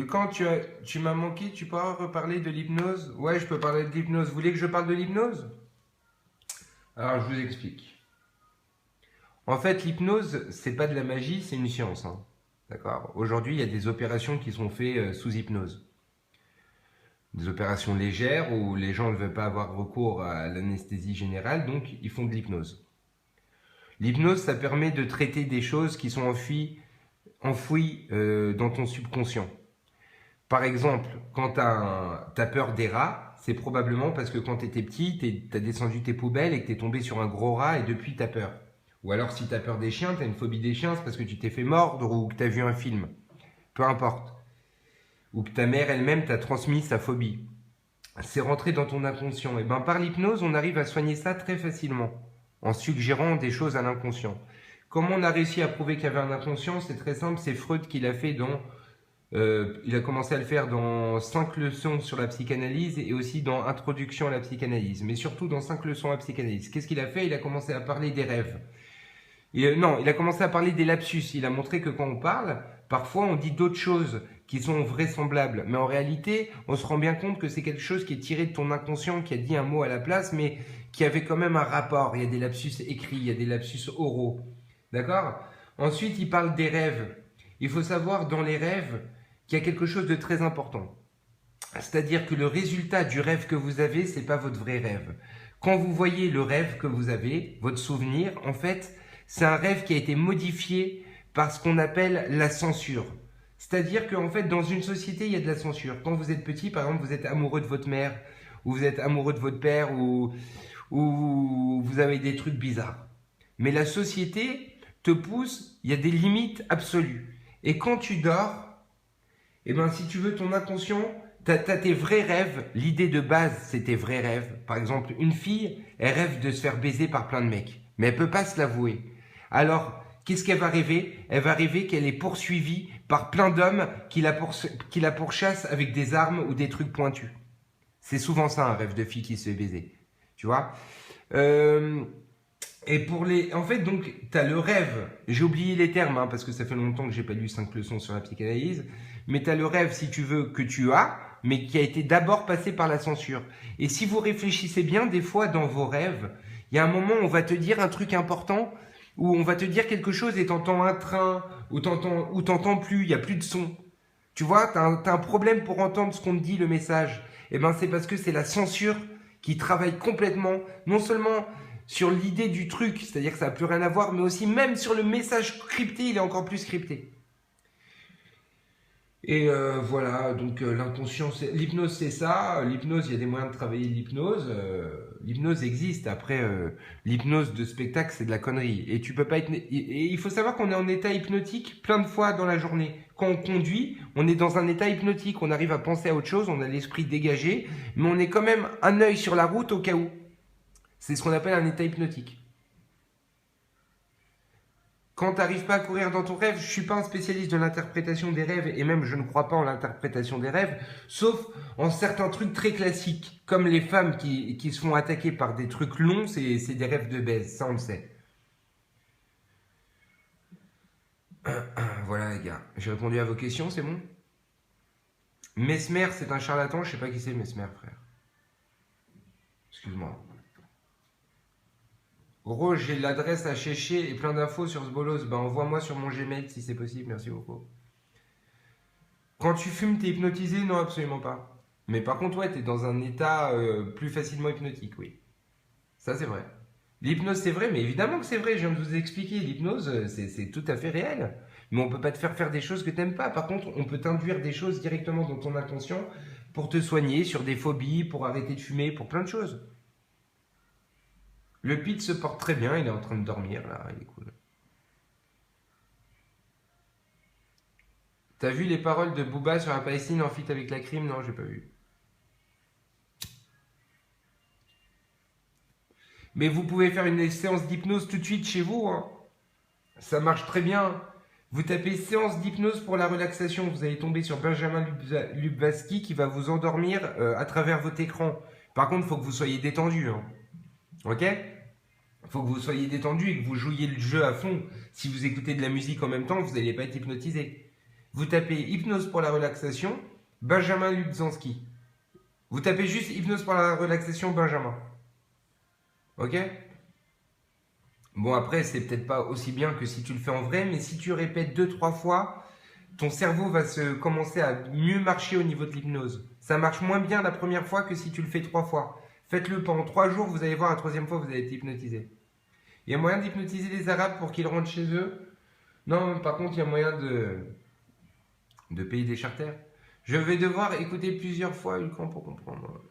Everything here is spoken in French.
Quand tu m'as manqué, tu pourras reparler de l'hypnose? Ouais, je peux parler de l'hypnose. Vous voulez que je parle de l'hypnose? Alors, je vous explique. En fait, l'hypnose, c'est pas de la magie, c'est une science, hein. D'accord? Aujourd'hui, il y a des opérations qui sont faites sous hypnose. Des opérations légères où les gens ne veulent pas avoir recours à l'anesthésie générale, donc ils font de l'hypnose. L'hypnose, ça permet de traiter des choses qui sont enfouies dans ton subconscient. Par exemple, quand tu as peur des rats, c'est probablement parce que quand tu étais petit, tu as descendu tes poubelles et que tu es tombé sur un gros rat et depuis tu as peur. Ou alors si tu as peur des chiens, tu as une phobie des chiens, c'est parce que tu t'es fait mordre ou que tu as vu un film. Peu importe. Ou que ta mère elle-même t'a transmis sa phobie. C'est rentré dans ton inconscient. Et ben par l'hypnose, on arrive à soigner ça très facilement, en suggérant des choses à l'inconscient. Comment on a réussi à prouver qu'il y avait un inconscient? C'est très simple, c'est Freud qui l'a fait il a commencé à le faire dans 5 leçons sur la psychanalyse et aussi dans Introduction à la psychanalyse, mais surtout dans 5 leçons à la psychanalyse. Qu'est-ce qu'il a fait? Il a commencé à parler des rêves. Non, il a commencé à parler des lapsus. Il a montré que quand on parle, parfois on dit d'autres choses qui sont vraisemblables. Mais en réalité, on se rend bien compte que c'est quelque chose qui est tiré de ton inconscient, qui a dit un mot à la place, mais qui avait quand même un rapport. Il y a des lapsus écrits, il y a des lapsus oraux. D'accord? Ensuite, il parle des rêves. Il faut savoir dans les rêves qu'il y a quelque chose de très important. C'est-à-dire que le résultat du rêve que vous avez, c'est pas votre vrai rêve. Quand vous voyez le rêve que vous avez, votre souvenir, en fait, c'est un rêve qui a été modifié par ce qu'on appelle la censure. C'est-à-dire qu'en fait, dans une société, il y a de la censure. Quand vous êtes petit, par exemple, vous êtes amoureux de votre mère, ou vous êtes amoureux de votre père, ou vous avez des trucs bizarres. Mais la société te pousse, il y a des limites absolues. Et quand tu dors, eh ben, si tu veux, ton inconscient, t'as tes vrais rêves. L'idée de base, c'est tes vrais rêves. Par exemple, une fille, elle rêve de se faire baiser par plein de mecs. Mais elle peut pas se l'avouer. Alors, qu'est-ce qu'elle va rêver? Elle va rêver qu'elle est poursuivie par plein d'hommes qui la pourchassent avec des armes ou des trucs pointus. C'est souvent ça, un rêve de fille qui se fait baiser. Tu vois? Et en fait, donc, tu as le rêve. J'ai oublié les termes, hein, parce que ça fait longtemps que j'ai pas lu 5 leçons sur la psychanalyse. Mais tu as le rêve, si tu veux, que tu as, mais qui a été d'abord passé par la censure. Et si vous réfléchissez bien, des fois, dans vos rêves, il y a un moment où on va te dire un truc important, où on va te dire quelque chose et t'entends un train, ou t'entends plus, il n'y a plus de son. Tu vois, t'as un problème pour entendre ce qu'on te dit, le message. Eh ben, c'est parce que c'est la censure qui travaille complètement, non seulement sur l'idée du truc, c'est-à-dire que ça n'a plus rien à voir, mais aussi même sur le message crypté, il est encore plus crypté. Et voilà, donc l'inconscient, l'hypnose c'est ça. L'hypnose, il y a des moyens de travailler l'hypnose. L'hypnose existe. Après, l'hypnose de spectacle, c'est de la connerie. Et tu peux pas être. Et il faut savoir qu'on est en état hypnotique plein de fois dans la journée. Quand on conduit, on est dans un état hypnotique. On arrive à penser à autre chose, on a l'esprit dégagé, mais on est quand même un œil sur la route au cas où. C'est ce qu'on appelle un état hypnotique. Quand tu n'arrives pas à courir dans ton rêve, je ne suis pas un spécialiste de l'interprétation des rêves, et même je ne crois pas en l'interprétation des rêves, sauf en certains trucs très classiques, comme les femmes qui se font attaquer par des trucs longs, c'est des rêves de baise, ça on le sait. Voilà les gars, j'ai répondu à vos questions, c'est bon? Mesmer, c'est un charlatan, je sais pas qui c'est Mesmer, frère. Excuse-moi. Gros, j'ai l'adresse à chercher et plein d'infos sur ce bolos. Ben, envoie-moi sur mon Gmail si c'est possible, merci beaucoup. Quand tu fumes, t'es hypnotisé? Non, absolument pas. Mais par contre, ouais, t'es dans un état plus facilement hypnotique, oui. Ça, c'est vrai. L'hypnose, c'est vrai, mais évidemment que c'est vrai, je viens de vous expliquer. L'hypnose, c'est tout à fait réel. Mais on peut pas te faire faire des choses que t'aimes pas. Par contre, on peut t'induire des choses directement dans ton inconscient pour te soigner sur des phobies, pour arrêter de fumer, pour plein de choses. Le Pete se porte très bien, il est en train de dormir là, il est cool. T'as vu les paroles de Booba sur la Palestine en feat avec la crime? Non, j'ai pas vu. Mais vous pouvez faire une séance d'hypnose tout de suite chez vous, hein. Ça marche très bien. Vous tapez séance d'hypnose pour la relaxation, vous allez tomber sur Benjamin Lubvaski qui va vous endormir à travers votre écran. Par contre, il faut que vous soyez détendu, hein. Ok? Il faut que vous soyez détendu et que vous jouiez le jeu à fond. Si vous écoutez de la musique en même temps, vous n'allez pas être hypnotisé. Vous tapez hypnose pour la relaxation, Benjamin Lubzanski. Vous tapez juste hypnose pour la relaxation, Benjamin. Ok? Bon, après, c'est peut-être pas aussi bien que si tu le fais en vrai, mais si tu répètes 2-3 fois, ton cerveau va commencer à mieux marcher au niveau de l'hypnose. Ça marche moins bien la première fois que si tu le fais 3 fois. Faites-le pendant 3 jours, vous allez voir, la troisième fois, vous allez être hypnotisé. Il y a moyen d'hypnotiser les Arabes pour qu'ils rentrent chez eux? Non, par contre, il y a moyen de payer des charters. Je vais devoir écouter plusieurs fois Hulcan pour comprendre.